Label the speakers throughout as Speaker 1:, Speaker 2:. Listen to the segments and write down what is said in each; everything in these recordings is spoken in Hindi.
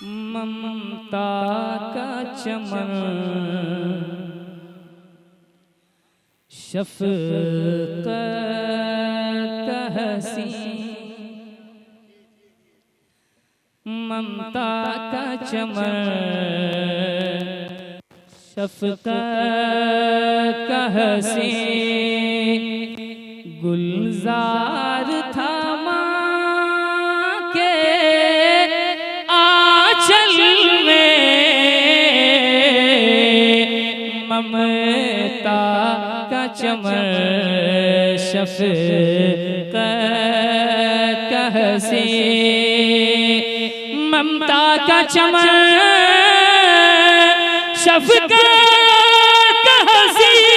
Speaker 1: ममता का चमन शफ़क़त हसीं, ममता का चमन शफ़क़त हसीं, गुलजार था माँ के आंचल में, ममता का चमन शफ़क़त हसीं, ममता का चमन शफ़क़त हसीं,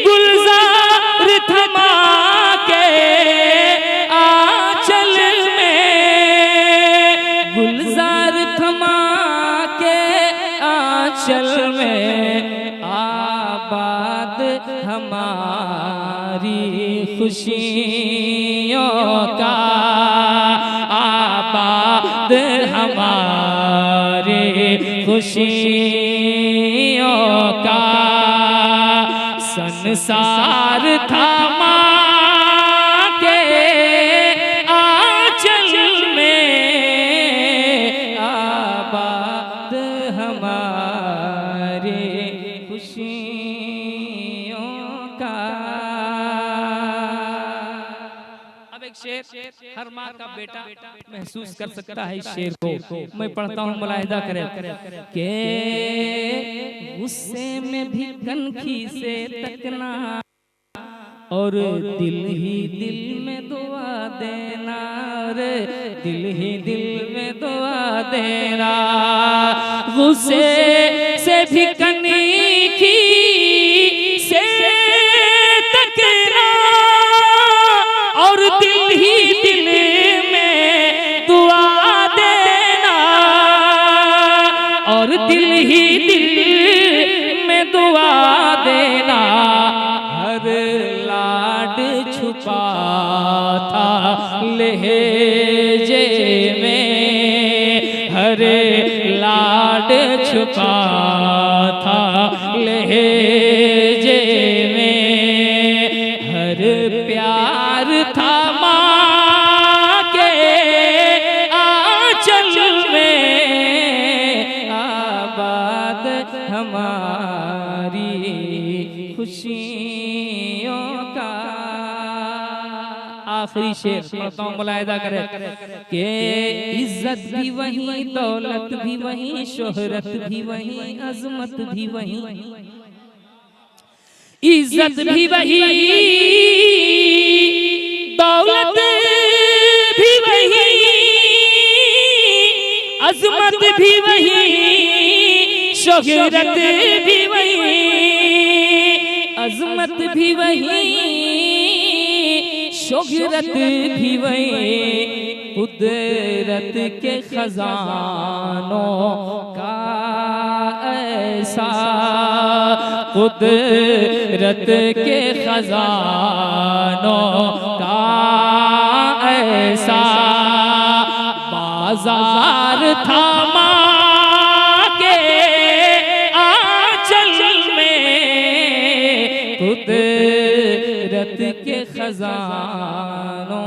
Speaker 1: गुलजार थमा के आंचल में, गुलजार थमा के आंचल में, आबाद हमारी खुशियों का, आबाद हमारे खुशियों का, संसार था माँ के आंचल में, आबाद हमारे खुशियों का। अब एक शेर हर माँ का बेटा महसूस कर सकता है। इस शेर को मैं पढ़ता हूँ, मुलाहिदा करें के गुस्से में भी कनखी से तकना, और दिल ही दिल में दुआ देना, रे दिल ही दिल में दुआ देना, गुस्से से भी कनखी से तकना, और दिल ही दिल में दुआ देना, और दिल ही दिल में दुआ देना, हर लाड छुपा था लहजे में, हर लाड छुपा था लहजे में, हर प्यार था माँ के आंचल में, आबाद हमारी खुशियों का। आखिरी शेर पढ़ता हूँ, मुलाहिदा करें कि इज्जत भी वही, दौलत भी वही, शोहरत भी वही, अजमत भी वही, इज्जत भी वही, दौलत भी वही, अजमत भी वही, शोहरत भी वही, अजमत भी वही, शोहरत भी वही, कुदरत के खजानों का ऐसा, कुदरत के खजानों का ऐसा बाजार था माँ के आंचल में, कुदरत के खजानों